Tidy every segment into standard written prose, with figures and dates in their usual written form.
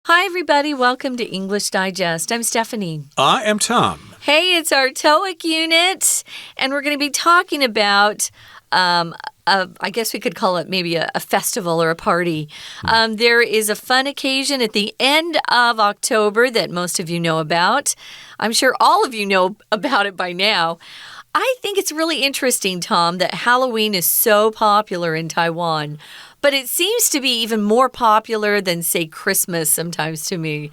Hi, everybody. Welcome to English Digest. I'm Stephanie. I am Tom. Hey, it's our TOEIC unit, and we're going to be talking about I guess we could call it maybe a festival or a party. There is a fun occasion at the end of October that most of you know about. I'm sure all of you know about it by now. I think it's really interesting, Tom, that Halloween is so popular in Taiwan. But it seems to be even more popular than, say, Christmas sometimes to me.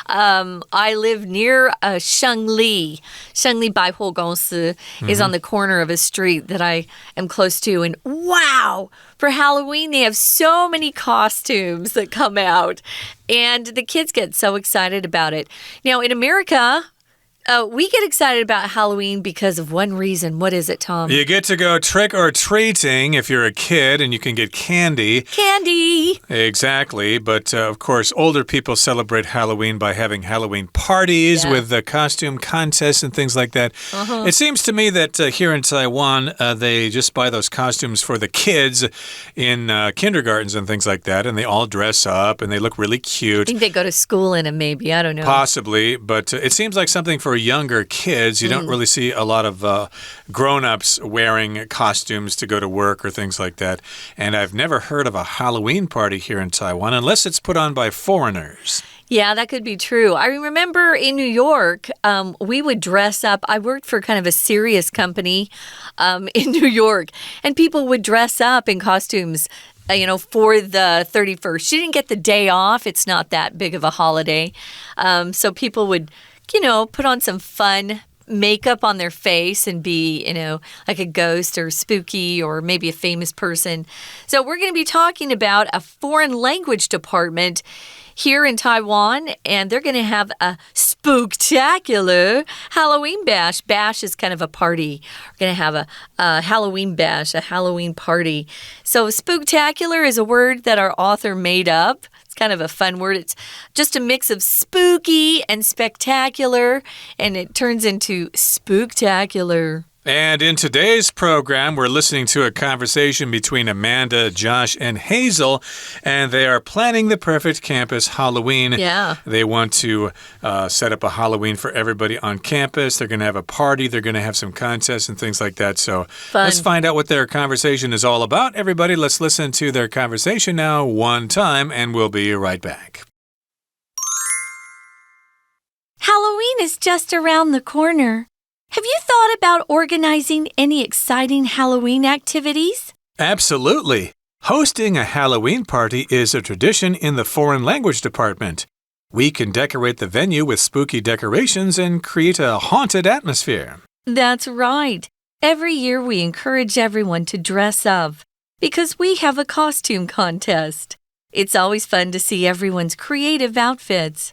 I live near Shengli. Shengli 百货公司 is on the corner of a street that I am close to. And wow! For Halloween, they have so many costumes that come out. And the kids get so excited about it. Now, in America, we get excited about Halloween because of one reason. What is it, Tom? You get to go trick-or-treating if you're a kid, and you can get candy. Candy! Exactly. But, of course, older people celebrate Halloween by having Halloween parties with the costume contests and things like that. It seems to me that here in Taiwan, they just buy those costumes for the kids in kindergartens and things like that, and they all dress up, and they look really cute. I think they go to school in them, maybe. I don't know. Possibly, but it seems like something for younger kids. You don't really see a lot of grown-ups wearing costumes to go to work or things like that. And I've never heard of a Halloween party here in Taiwan unless it's put on by foreigners. Yeah, that could be true. I remember in New York, we would dress up. I worked for kind of a serious company in New York, and people would dress up in costumes for the 31st. You didn't get the day off. It's not that big of a holiday. So people would put on some fun makeup on their face and be, like a ghost or spooky or maybe a famous person. So we're going to be talking about a foreign language department here in Taiwan, and they're going to have a spooktacular Halloween bash. Bash is kind of a party. We're going to have a Halloween bash, a Halloween party. So spooktacular is a word that our author made up. It's kind of a fun word. It's just a mix of spooky and spectacular, and it turns into spooktacular. And in today's program, we're listening to a conversation between Amanda, Josh, and Hazel, and they are planning the perfect campus Halloween. Yeah. They want to set up a Halloween for everybody on campus. They're going to have a party. They're going to have some contests and things like that. So let's find out what their conversation is all about. Everybody, let's listen to their conversation now one time, and we'll be right back. Halloween is just around the corner. Have you thought about organizing any exciting Halloween activities? Absolutely. Hosting a Halloween party is a tradition in the foreign language department. We can decorate the venue with spooky decorations and create a haunted atmosphere. That's right. Every year we encourage everyone to dress up because we have a costume contest. It's always fun to see everyone's creative outfits.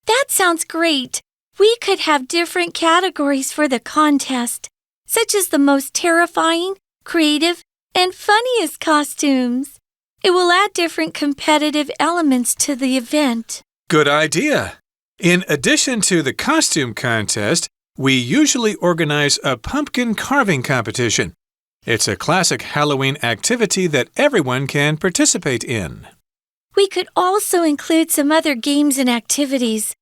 That sounds great. We could have different categories for the contest, such as the most terrifying, creative, and funniest costumes. It will add different competitive elements to the event. Good idea. In addition to the costume contest, we usually organize a pumpkin carving competition. It's a classic Halloween activity that everyone can participate in. We could also include some other games and activities,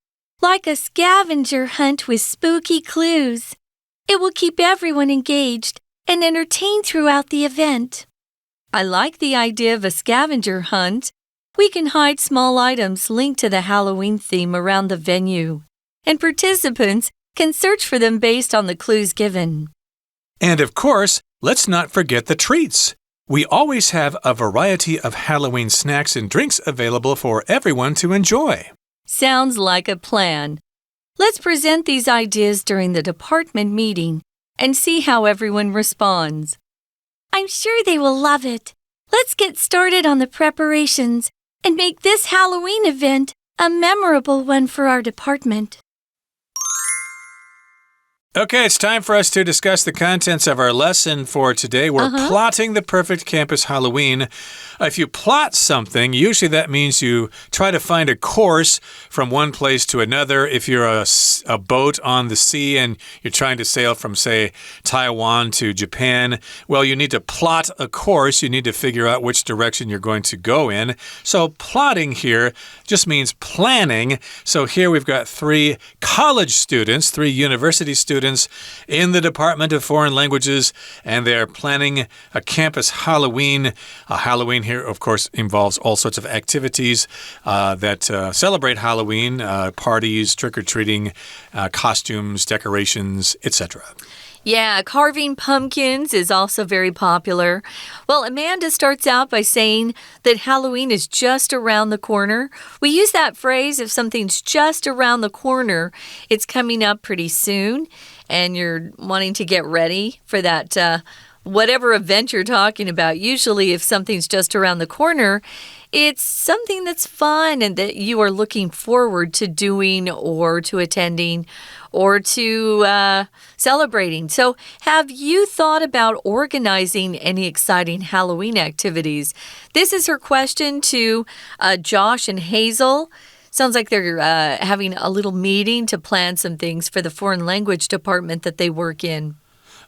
like a scavenger hunt with spooky clues. It will keep everyone engaged and entertained throughout the event. I like the idea of a scavenger hunt. We can hide small items linked to the Halloween theme around the venue, and participants can search for them based on the clues given. And of course, let's not forget the treats. We always have a variety of Halloween snacks and drinks available for everyone to enjoy. Sounds like a plan. Let's present these ideas during the department meeting and see how everyone responds. I'm sure they will love it. Let's get started on the preparations and make this Halloween event a memorable one for our department. Okay, it's time for us to discuss the contents of our lesson for today. We're plotting the perfect campus Halloween. If you plot something, usually that means you try to find a course from one place to another. If you're a boat on the sea and you're trying to sail from, say, Taiwan to Japan, well, you need to plot a course. You need to figure out which direction you're going to go in. So plotting here just means planning. So here we've got 3 college students, 3 university students in the Department of Foreign Languages, and they're planning a campus Halloween. Halloween here, of course, involves all sorts of activities that celebrate Halloween, parties, trick-or-treating, costumes, decorations, etc. Yeah, carving pumpkins is also very popular. Well, Amanda starts out by saying that Halloween is just around the corner. We use that phrase if something's just around the corner, it's coming up pretty soon, and you're wanting to get ready for that whatever event you're talking about. Usually, if something's just around the corner, it's something that's fun and that you are looking forward to doing or to attending or to celebrating. So have you thought about organizing any exciting Halloween activities? This is her question to Josh and Hazel. Sounds like they're having a little meeting to plan some things for the foreign language department that they work in.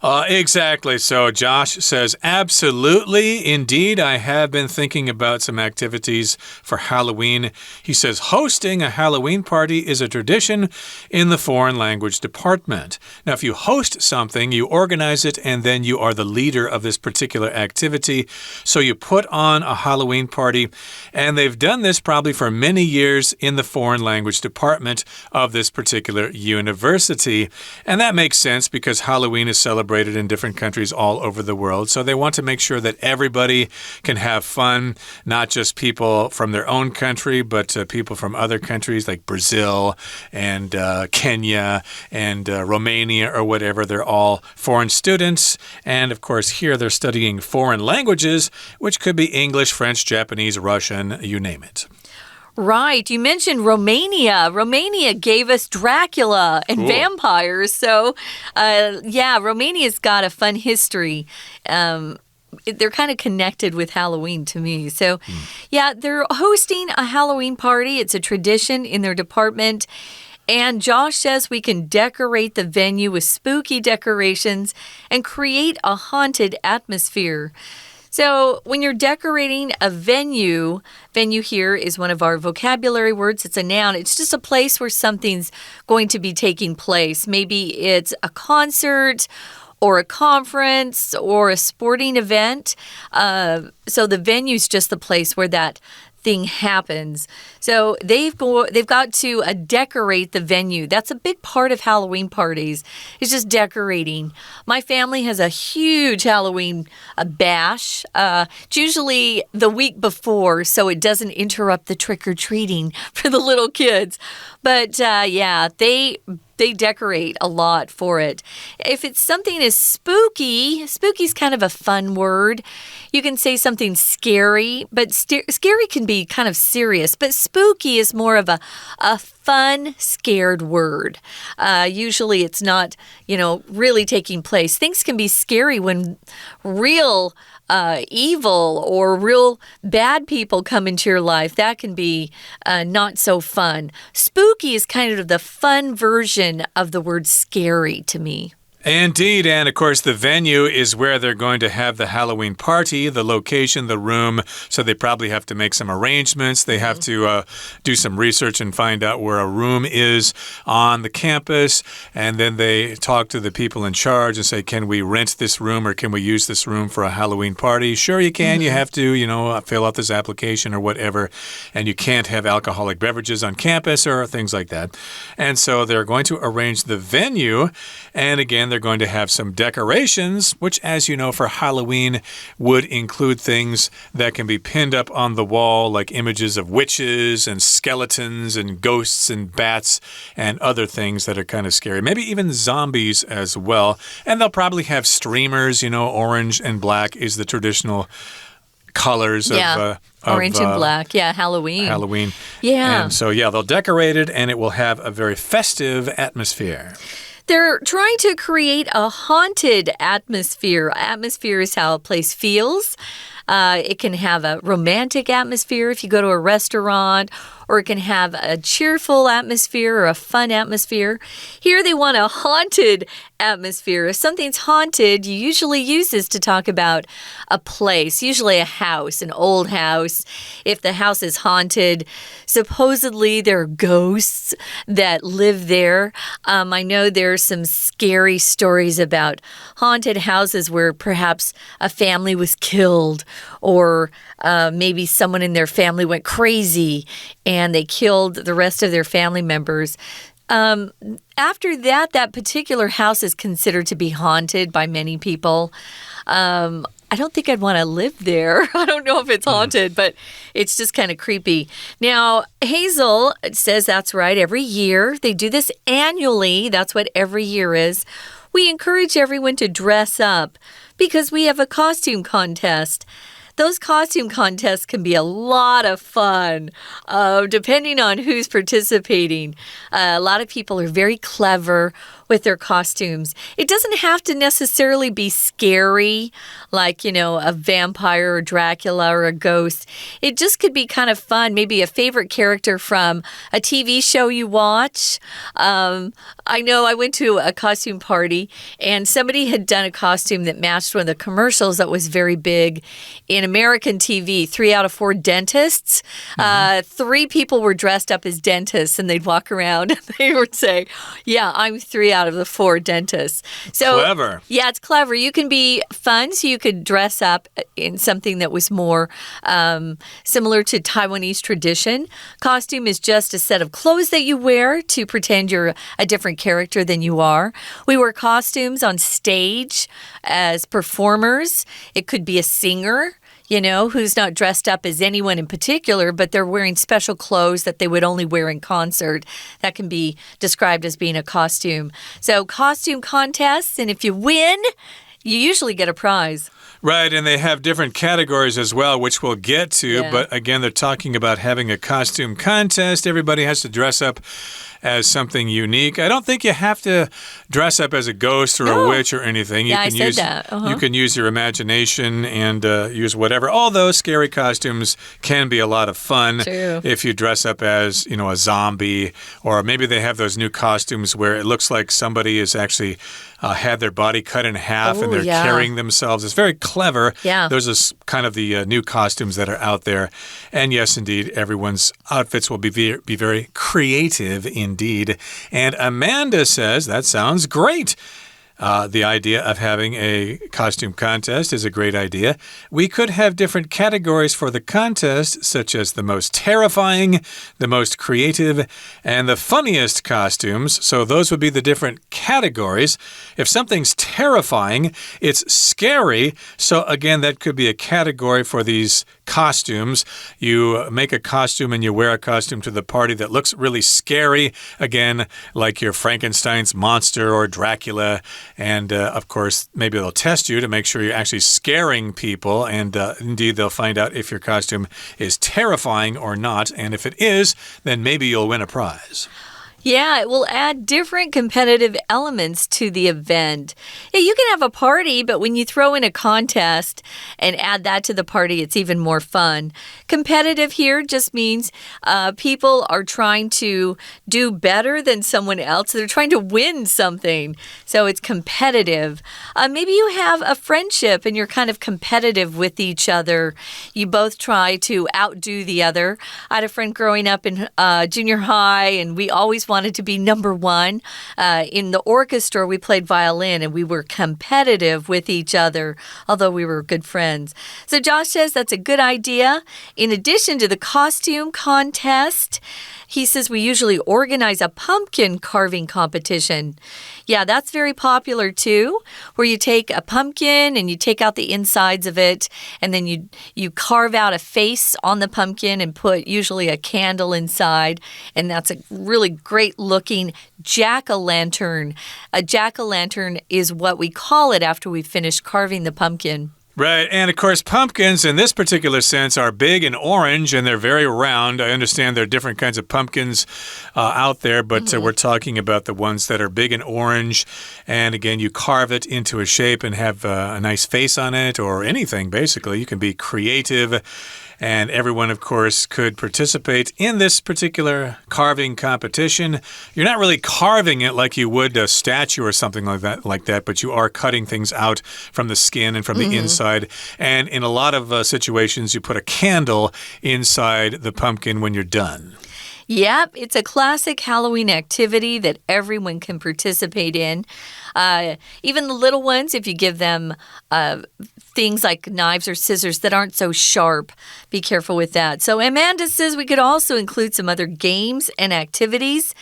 Exactly. So Josh says, absolutely. Indeed, I have been thinking about some activities for Halloween. He says, hosting a Halloween party is a tradition in the foreign language department. Now, if you host something, you organize it, and then you are the leader of this particular activity. So you put on a Halloween party, and they've done this probably for many years in the foreign language department of this particular university. And that makes sense because Halloween is celebrated in different countries all over the world. So they want to make sure that everybody can have fun, not just people from their own country, but people from other countries like Brazil and Kenya and Romania or whatever. They're all foreign students. And of course, here they're studying foreign languages, which could be English, French, Japanese, Russian, you name it. Right. You mentioned Romania. Romania gave us Dracula and vampires. So, yeah, Romania's got a fun history. They're kind of connected with Halloween to me. So, yeah, they're hosting a Halloween party. It's a tradition in their department. And Josh says we can decorate the venue with spooky decorations and create a haunted atmosphere. So when you're decorating a venue here is one of our vocabulary words. It's a noun. It's just a place where something's going to be taking place. Maybe it's a concert or a conference or a sporting event. So the venue's just the place where that thing happens. So they've got to decorate the venue. That's a big part of Halloween parties. It's just decorating. My family has a huge Halloween bash. It's usually the week before, so it doesn't interrupt the trick-or-treating for the little kids. But yeah, they decorate a lot for it. If it's something as spooky's kind of a fun word. You can say something scary, but scary can be kind of serious. But spooky is more of a fun, scared word. Usually it's not, really taking place. Things can be scary when real evil or real bad people come into your life. That can be not so fun. Spooky is kind of the fun version of the word scary to me. Indeed, and of course the venue is where they're going to have the Halloween party, the location, the room, so they probably have to make some arrangements. They have to do some research and find out where a room is on the campus, and then they talk to the people in charge and say, can we rent this room or can we use this room for a Halloween party? Sure you can. You have to, fill out this application or whatever, and you can't have alcoholic beverages on campus or things like that. And so they're going to arrange the venue, and again, they're going to have some decorations, which, as you know, for Halloween would include things that can be pinned up on the wall, like images of witches and skeletons and ghosts and bats and other things that are kind of scary. Maybe even zombies as well. And they'll probably have streamers, orange and black is the traditional colors of orange and black. Yeah, Halloween. Yeah. And so, they'll decorate it and it will have a very festive atmosphere. They're trying to create a haunted atmosphere. Atmosphere is how a place feels. It can have a romantic atmosphere if you go to a restaurant, or it can have a cheerful atmosphere or a fun atmosphere. Here they want a haunted atmosphere. If something's haunted, you usually use this to talk about a place, usually a house, an old house. If the house is haunted, supposedly there are ghosts that live there. I know there are some scary stories about haunted houses where perhaps a family was killed, or maybe someone in their family went crazy and they killed the rest of their family members. After that particular house is considered to be haunted by many people. I don't think I'd want to live there. I don't know if it's haunted, but it's just kind of creepy. Now, Hazel says that's right. Every year, they do this annually. That's what every year is. We encourage everyone to dress up because we have a costume contest. Those costume contests can be a lot of fun, depending on who's participating. A lot of people are very clever with their costumes. It doesn't have to necessarily be scary, like, a vampire or Dracula or a ghost. It just could be kind of fun, maybe a favorite character from a TV show you watch. I know I went to a costume party, and somebody had done a costume that matched one of the commercials that was very big in American TV, 3 out of 4 dentists. 3 people were dressed up as dentists, and they'd walk around and they would say, yeah, I'm 3 out of the 4 dentists. So clever. Yeah, it's clever. You can be fun, so you could dress up in something that was more similar to Taiwanese tradition. Costume is just a set of clothes that you wear to pretend you're a different character than you are. We wear costumes on stage as performers. It could be a singer, who's not dressed up as anyone in particular, but they're wearing special clothes that they would only wear in concert. That can be described as being a costume. So costume contests, and if you win, you usually get a prize. Right, and they have different categories as well, which we'll get to. Yeah. But again, they're talking about having a costume contest. Everybody has to dress up as something unique. I don't think you have to dress up as a ghost or a witch or anything. I said that. You can use your imagination and use whatever. Although scary costumes can be a lot of fun. True. If you dress up as, a zombie, or maybe they have those new costumes where it looks like somebody is actually had their body cut in half and they're carrying themselves. It's very clever. Yeah. Those are kind of the new costumes that are out there. And yes, indeed, everyone's outfits will be very creative indeed. And Amanda says, that sounds great. The idea of having a costume contest is a great idea. We could have different categories for the contest, such as the most terrifying, the most creative, and the funniest costumes. So those would be the different categories. If something's terrifying, it's scary. So again, that could be a category for these costumes. You make a costume and you wear a costume to the party that looks really scary. Again, like your Frankenstein's monster or Dracula. And, of course, maybe they'll test you to make sure you're actually scaring people. And, indeed, they'll find out if your costume is terrifying or not. And if it is, then maybe you'll win a prize. Yeah, it will add different competitive elements to the event. Yeah, you can have a party, but when you throw in a contest and add that to the party, it's even more fun. Competitive here just means people are trying to do better than someone else. They're trying to win something. So it's competitive. Maybe you have a friendship and you're kind of competitive with each other. You both try to outdo the other. I had a friend growing up in junior high, and we always wanted to be number 1. In the orchestra, we played violin, and we were competitive with each other, although we were good friends. So Josh says that's a good idea. In addition to the costume contest, he says we usually organize a pumpkin carving competition. Yeah, that's very popular too, where you take a pumpkin and you take out the insides of it, and then you carve out a face on the pumpkin and put usually a candle inside, and that's a really great looking jack-o'-lantern. A jack-o'-lantern is what we call it after we finish carving the pumpkin. Right, and of course, pumpkins in this particular sense are big and orange, and they're very round. I understand there are different kinds of pumpkins out there, but we're talking about the ones that are big and orange. And again, you carve it into a shape and have a nice face on it, or anything, basically. You can be creative. And everyone, of course, could participate in this particular carving competition. You're not really carving it like you would a statue or something like that, but you are cutting things out from the skin and from the inside. And in a lot of situations, you put a candle inside the pumpkin when you're done. Yep, it's a classic Halloween activity that everyone can participate in. Even the little ones, if you give them things like knives or scissors that aren't so sharp, be careful with that. So Amanda says we could also include some other games and activities.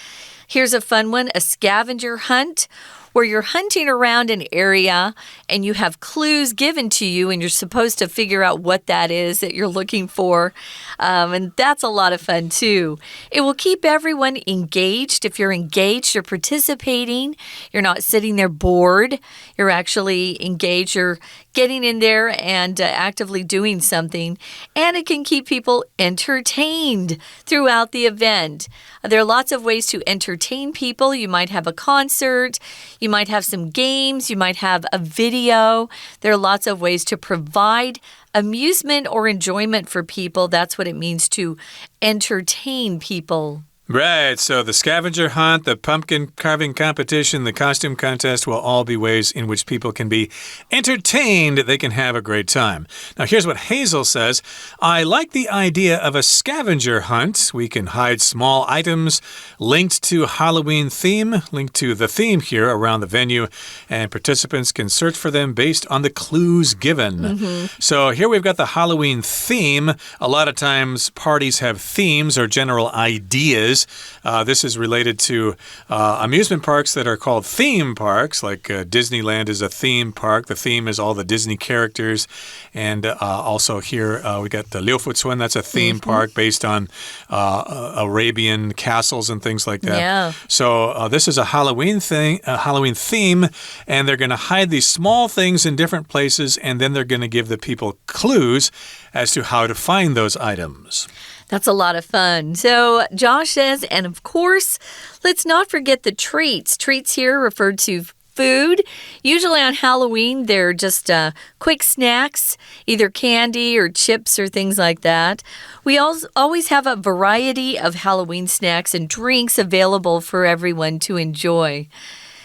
Here's a fun one, a scavenger hunt, where you're hunting around an area and you have clues given to you and you're supposed to figure out what that is that you're looking for. And that's a lot of fun too. It will keep everyone engaged. If you're engaged, you're participating. You're not sitting there bored. You're actually engaged. You're getting in there and actively doing something. And it can keep people entertained throughout the event. There are lots of ways to entertain people. You might have a concert. You might have some games. You might have a video. There are lots of ways to provide amusement or enjoyment for people. That's what it means to entertain people. Right, so the scavenger hunt, the pumpkin carving competition, the costume contest will all be ways in which people can be entertained. They can have a great time. Now, here's what Hazel says. I like the idea of a scavenger hunt. We can hide small items linked to Halloween theme, linked to the theme here around the venue, and participants can search for them based on the clues given. So here we've got the Halloween theme. A lot of times parties have themes or general ideas. This is related to amusement parks that are called theme parks, like Disneyland is a theme park. The theme is all the Disney characters. And also here we got the Liufucun, that's a theme park based on Arabian castles and things like that. Yeah. So this is a Halloween theme, and they're going to hide these small things in different places, and then they're going to give the people clues as to how to find those items. That's a lot of fun. So Josh says, and of course, let's not forget the treats. Treats here referred to food. Usually on Halloween, they're just quick snacks, either candy or chips or things like that. We always have a variety of Halloween snacks and drinks available for everyone to enjoy.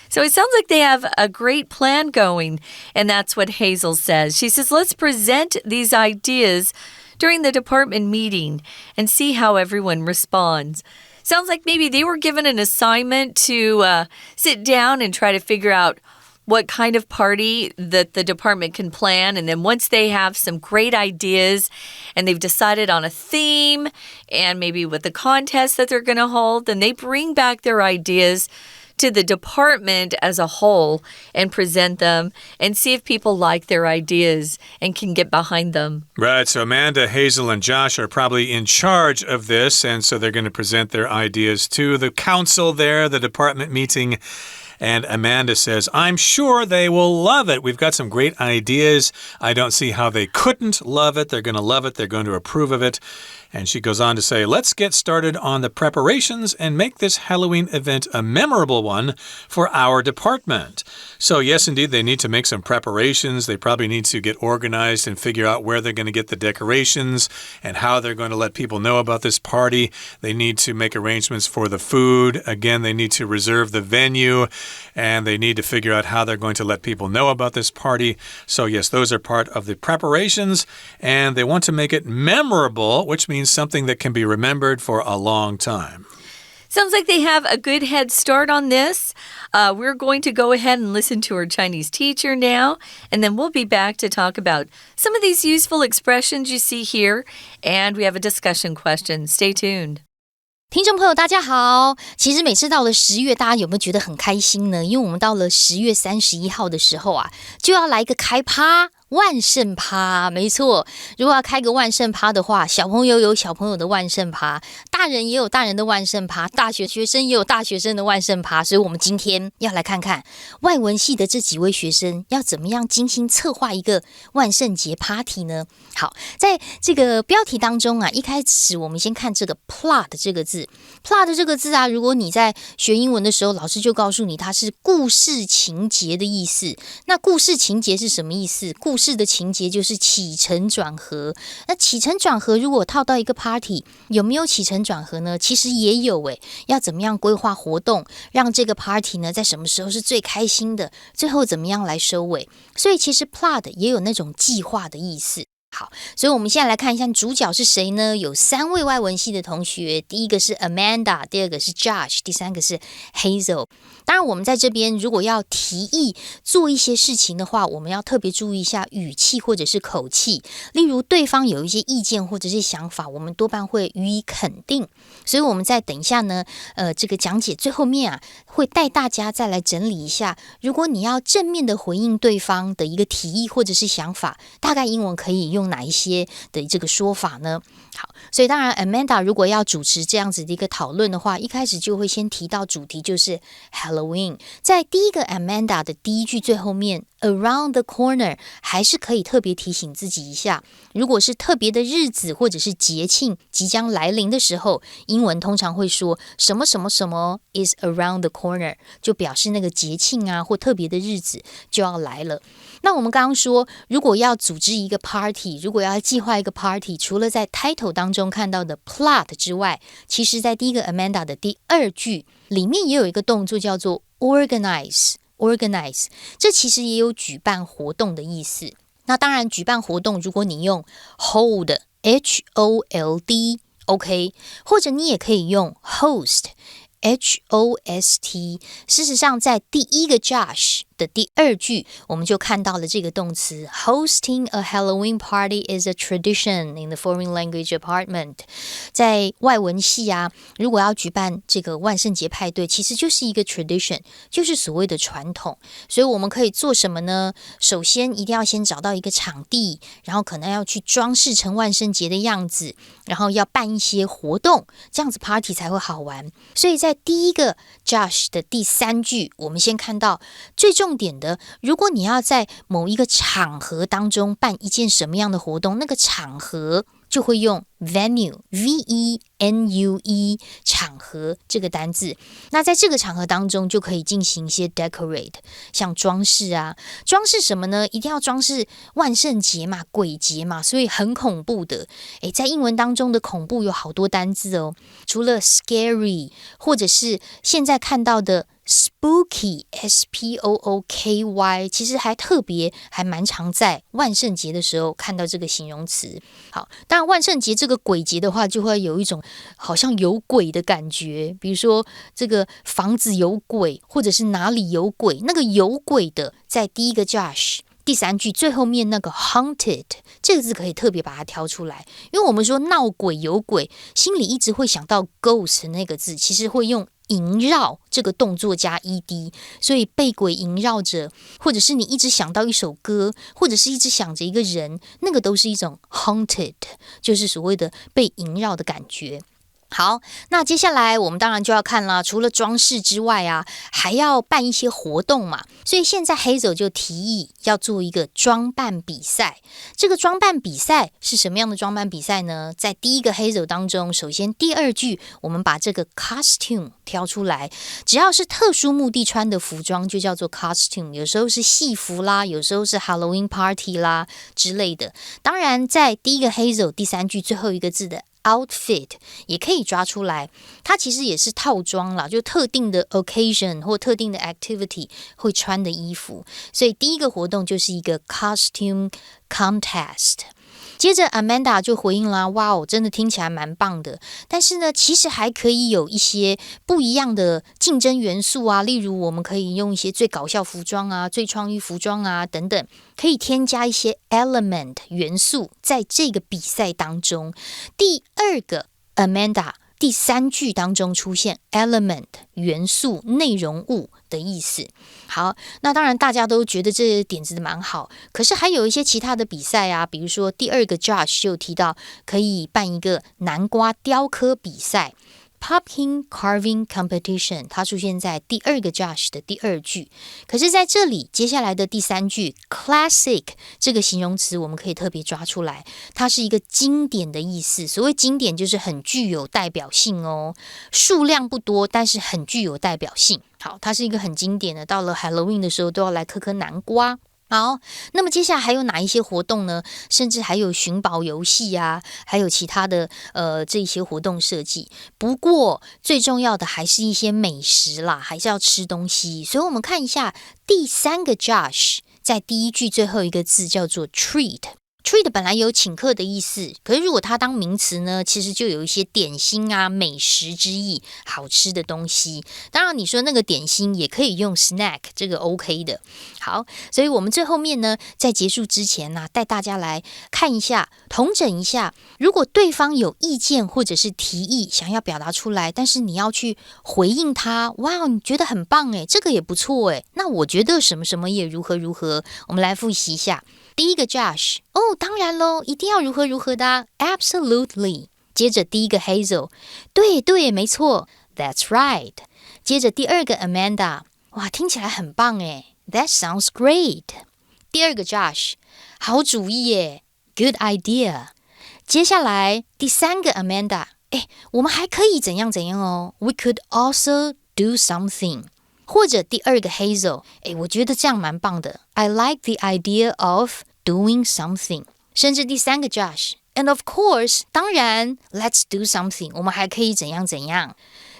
So it sounds like they have a great plan going, and that's what Hazel says. She says, let's present these ideas during the department meeting and see how everyone responds. Sounds like maybe they were given an assignment to sit down and try to figure out what kind of party that the department can plan. And then once they have some great ideas and they've decided on a theme and maybe with the contest that they're going to hold, then they bring back their ideas to the department as a whole and present them and see if people like their ideas and can get behind them. Right, so Amanda, Hazel, and Josh are probably in charge of this, and so they're going to present their ideas to the council there, the department meeting. And Amanda says, I'm sure they will love it. We've got some great ideas. I don't see how they couldn't love it. They're going to love it. They're going to approve of it. And she goes on to say, let's get started on the preparations and make this Halloween event a memorable one for our department. So yes, indeed, they need to make some preparations. They probably need to get organized and figure out where they're going to get the decorations and how they're going to let people know about this party. They need to make arrangements for the food. Again, they need to reserve the venue, and they need to figure out how they're going to let people know about this party. So yes, those are part of the preparations, and they want to make it memorable, which means something that can be remembered for a long time. Sounds like they have a good head start on this. We're going to go ahead and listen to our Chinese teacher now, and then we'll be back to talk about some of these useful expressions you see here, and we have a discussion question. Stay tuned. 听众朋友大家好，其实每次到了10月，大家有没有觉得很开心呢？因为我们到了10月31号的时候啊，就要来一个开趴，万圣趴，没错。如果要开个万圣趴的话，小朋友有小朋友的万圣趴，大人也有大人的万圣趴，大学生也有大学生的万圣趴。所以我们今天要来看看外文系的这几位学生要怎么样精心策划一个万圣节 party 呢？好，在这个标题当中啊，一开始我们先看这个 plot 这个字。plot 这个字啊，如果你在学英文的时候，老师就告诉你它是故事情节的意思。那故事情节是什么意思？故事的情节就是起承转合。那起承转合如果套到一个 party， 有没有起承转合呢？其实也有诶，要怎么样规划活动，让这个 party 呢在什么时候是最开心的，最后怎么样来收尾。所以其实 plot 也有那种计划的意思。好，所以我们现在来看一下主角是谁呢？有3位外文系的同学，第一个是 Amanda， 第二个是 Josh， 第三个是 Hazel。当然我们在这边如果要提议做一些事情的话，我们要特别注意一下语气或者是口气。例如对方有一些意见或者是想法，我们多半会予以肯定。所以我们再等一下呢，这个讲解最后面啊，会带大家再来整理一下，如果你要正面的回应对方的一个提议或者是想法，大概英文可以用哪一些的这个说法呢？好，所以当然 Amanda 如果要主持这样子的一个讨论的话，一开始就会先提到主题就是 Halloween。在第一个 Amanda 的第一句最后面 Around the corner 还是可以特别提醒自己一下，如果是特别的日子或者是节庆即将来临的时候，英文通常会说什么什么什么 is around the corner， 就表示那个节庆啊或特别的日子就要来了。那我们刚刚说，如果要组织一个 party， 如果要计划一个 party， 除了在 title 当中看到的 plot 之外，其实在第一个 Amanda 的第2句里面也有一个动作叫做 organize， 这其实也有举办活动的意思。那当然举办活动如果你用 hold HOLD OK， 或者你也可以用 host HOST。 事实上在第一个 Josh 的第2句我们就看到了这个动词 Hosting a Halloween party is a tradition in the foreign language apartment。 在外文系啊，如果要举办这个万圣节派对，其实就是一个 tradition， 就是所谓的传统。所以我们可以做什么呢？首先一定要先找到一个场地，然后可能要去装饰成万圣节的样子，然后要办一些活动，这样子 party 才会好玩。所以在第一个 Josh 的第3句，我们先看到最重点的，如果你要在某一个场合当中办一件什么样的活动，那个场合就会用 venue VENUE 场合这个单字。那在这个场合当中就可以进行一些 decorate， 像装饰啊。装饰什么呢？一定要装饰万圣节嘛，鬼节嘛，所以很恐怖的。在英文当中的恐怖有好多单字哦，除了 scary 或者是现在看到的Spooky SPOOKY， 其实还蛮常在万圣节的时候看到这个形容词。好，当然万圣节这个鬼节的话，就会有一种好像有鬼的感觉，比如说这个房子有鬼，或者是哪里有鬼。那个有鬼的在第一个 Josh第3句最后面那个 haunted 这个字可以特别把它挑出来，因为我们说闹鬼有鬼，心里一直会想到 ghost 那个字，其实会用萦绕这个动作加 ed， 所以被鬼萦绕着，或者是你一直想到一首歌，或者是一直想着一个人，那个都是一种 haunted， 就是所谓的被萦绕的感觉。好，那接下来我们当然就要看了，除了装饰之外啊，还要办一些活动嘛。所以现在 Hazel 就提议要做一个装扮比赛。这个装扮比赛是什么样的装扮比赛呢？在第一个 Hazel 当中，首先第2句我们把这个 costume 挑出来，只要是特殊目的穿的服装就叫做 costume， 有时候是戏服啦，有时候是 Halloween party 啦之类的。当然在第一个 Hazel 第3句最后一个字的outfit 也可以抓出来，它其实也是套装啦，就特定的 occasion 或特定的 activity 会穿的衣服。所以第一个活动就是一个 costume contest。接着 Amanda 就回应啦，哇哦，真的听起来蛮棒的，但是呢其实还可以有一些不一样的竞争元素啊，例如我们可以用一些最搞笑服装啊、最创意服装啊等等，可以添加一些 element 元素在这个比赛当中。第2个 Amanda 第3句当中出现 element 元素、内容物的意思。好，那当然大家都觉得这点子蛮好，可是还有一些其他的比赛啊，比如说第2个 Josh 就提到可以办一个南瓜雕刻比赛。Pumpkin carving competition， 它出现在第2个 Josh 的第2句。可是在这里，接下来的第3句 classic 这个形容词我们可以特别抓出来，它是一个经典的意思。所谓经典就是很具有代表性哦，数量不多，但是很具有代表性。好，它是一个很经典的，到了 Halloween 的时候都要来嗑嗑南瓜。好，那么接下来还有哪一些活动呢？甚至还有寻宝游戏啊，还有其他的这些活动设计。不过最重要的还是一些美食啦，还是要吃东西。所以我们看一下第3个 Josh 在第1句最后一个字叫做 treat。treat 本来有请客的意思，可是如果它当名词呢，其实就有一些点心啊、美食之意，好吃的东西。当然你说那个点心也可以用 snack， 这个 OK 的。好，所以我们最后面呢，在结束之前呢，带大家来看一下，统整一下，如果对方有意见或者是提议想要表达出来，但是你要去回应他，哇，你觉得很棒耶，这个也不错耶，那我觉得什么什么也如何如何。我们来复习一下。第1个 Josh， 当然咯，一定要如何如何的啊 Absolutely。 接着第1个 Hazel， 对，没错 That's right。 接着第2个 Amanda， 哇，听起来很棒耶 That sounds great。 第2个 Josh， 好主意耶 Good idea。 接下来第3个 Amanda， 我们还可以怎样怎样哦 We could also do something。或者第2个 Hazel， 我觉得这样蛮棒的 I like the idea of doing something。 甚至第3个 Josh And of course， 当然 Let's do something， 我们还可以怎样怎样。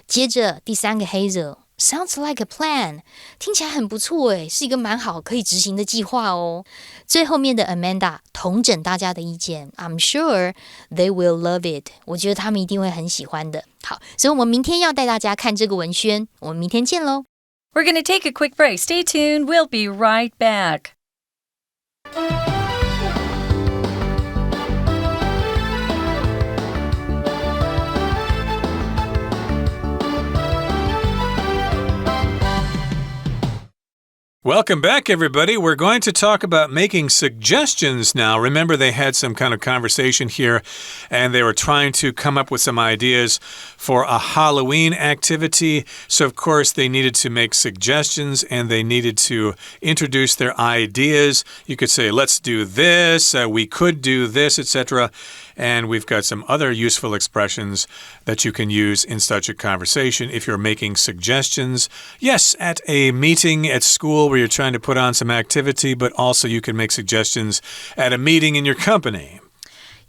接着第3个 Hazel Sounds like a plan， 听起来很不错耶，是一个蛮好可以执行的计划哦。最后面的 Amanda 统整大家的意见 I'm sure they will love it， 我觉得他们一定会很喜欢的。好，所以我们明天要带大家看这个文宣，我们明天见咯。We're going to take a quick break. Stay tuned. We'll be right back. Welcome back, everybody. We're going to talk about making suggestions now. Remember, they had some kind of conversation here, and they were trying to come up with some ideas for a Halloween activity. So, of course, they needed to make suggestions, and they needed to introduce their ideas. You could say, let's do this, we could do this, etc. And we've got some other useful expressions that you can use in such a conversation if you're making suggestions. Yes, at a meeting at school where you're trying to put on some activity, but also you can make suggestions at a meeting in your company.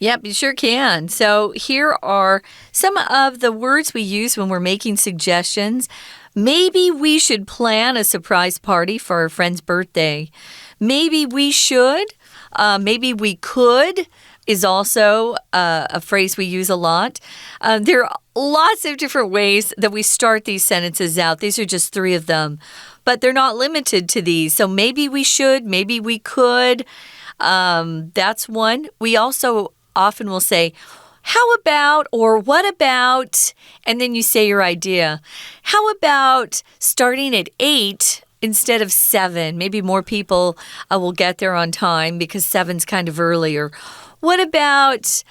Yep, you sure can. So here are some of the words we use when we're making suggestions. Maybe we should plan a surprise party for our friend's birthday. Maybe we should. Maybe we could is also a phrase we use a lot. There are lots of different ways that we start these sentences out. These are just 3 of them, but they're not limited to these. So maybe we should, maybe we could. That's one. We also often will say, how about or what about, and then you say your idea. How about starting at 8 instead of 7? Maybe more people will get there on time because 7's kind of earlier. What about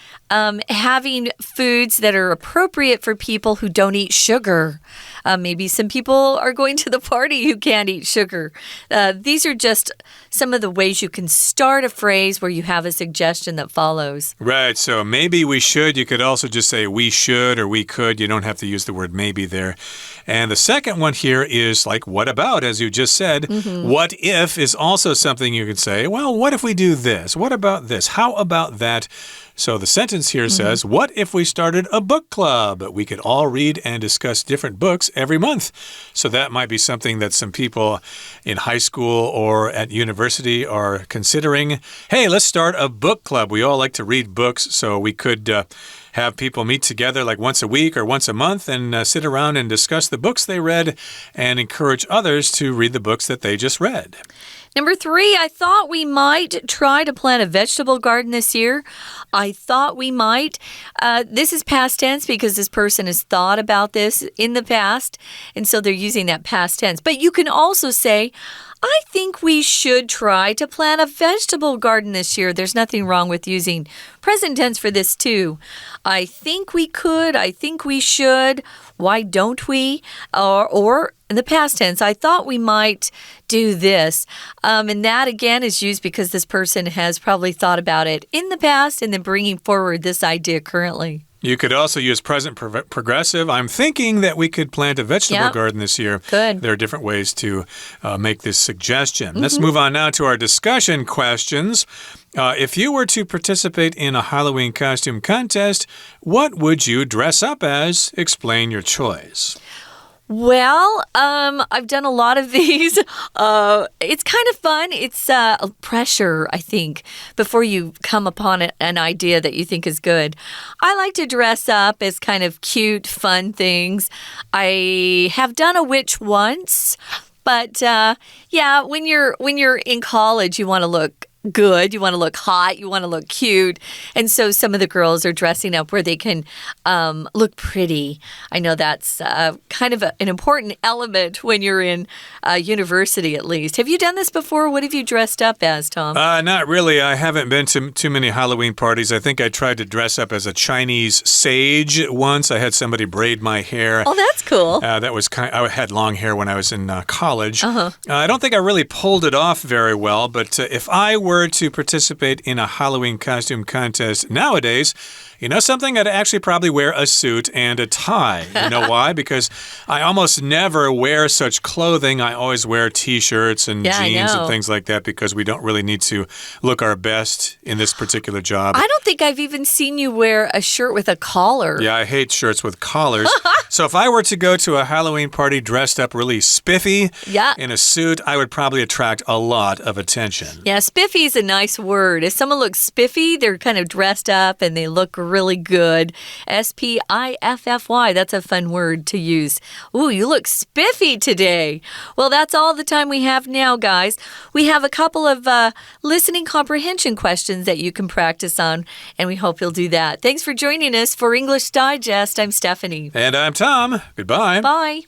having foods that are appropriate for people who don't eat sugar? Maybe some people are going to the party who can't eat sugar. These are just some of the ways you can start a phrase where you have a suggestion that follows. Right, so maybe we should. You could also just say we should or we could. You don't have to use the word maybe there. And the second one here is like what about, as you just said. What if is also something you could say, well, what if we do this? What about this? How about that? So the sentence here says, what if we started a book club? We could all read and discuss different books every month. So that might be something that some people in high school or at university are considering. Hey, let's start a book club. We all like to read books, so we could have people meet together like once a week or once a month and sit around and discuss the books they read and encourage others to read the books that they just read. Number 3, I thought we might try to plant a vegetable garden this year. I thought we might. This is past tense because this person has thought about this in the past, and so they're using that past tense. But you can also say, I think we should try to plant a vegetable garden this year. There's nothing wrong with using present tense for this too. I think we could. I think we should. Why don't we? Or in the past tense, I thought we might do this. And that, again, is used because this person has probably thought about it in the past and then bringing forward this idea currently. You could also use present progressive. I'm thinking that we could plant a vegetable garden this year. Good. There are different ways to make this suggestion. Let's move on now to our discussion questions. If you were to participate in a Halloween costume contest, what would you dress up as? Explain your choice. Well, I've done a lot of these. It's kind of fun. It's pressure, I think, before you come upon an idea that you think is good. I like to dress up as kind of cute, fun things. I have done a witch once, but yeah, when you're in college, you want to look good, you want to look hot, you want to look cute, and so some of the girls are dressing up where they can look pretty. I know that's kind of an important element when you're in university, at least. Have you done this before? What have you dressed up as, Tom? Not really. I haven't been to too many Halloween parties. I think I tried to dress up as a Chinese sage once. I had somebody braid my hair. Oh, that's cool. I had long hair when I was in college. I don't think I really pulled it off very well, but if I were to participate in a Halloween costume contest nowadays, you know something? I'd actually probably wear a suit and a tie. You know why? Because I almost never wear such clothing. I always wear T-shirts and jeans and things like that because we don't really need to look our best in this particular job. I don't think I've even seen you wear a shirt with a collar. Yeah, I hate shirts with collars. So if I were to go to a Halloween party dressed up really spiffy in a suit, I would probably attract a lot of attention. Yeah, spiffy is a nice word. If someone looks spiffy, they're kind of dressed up and they look really good. S-P-I-F-F-Y. That's a fun word to use. Ooh, you look spiffy today. Well, that's all the time we have now, guys. We have a couple of listening comprehension questions that you can practice on, and we hope you'll do that. Thanks for joining us for English Digest. I'm Stephanie. And I'm Tom. Goodbye. Bye.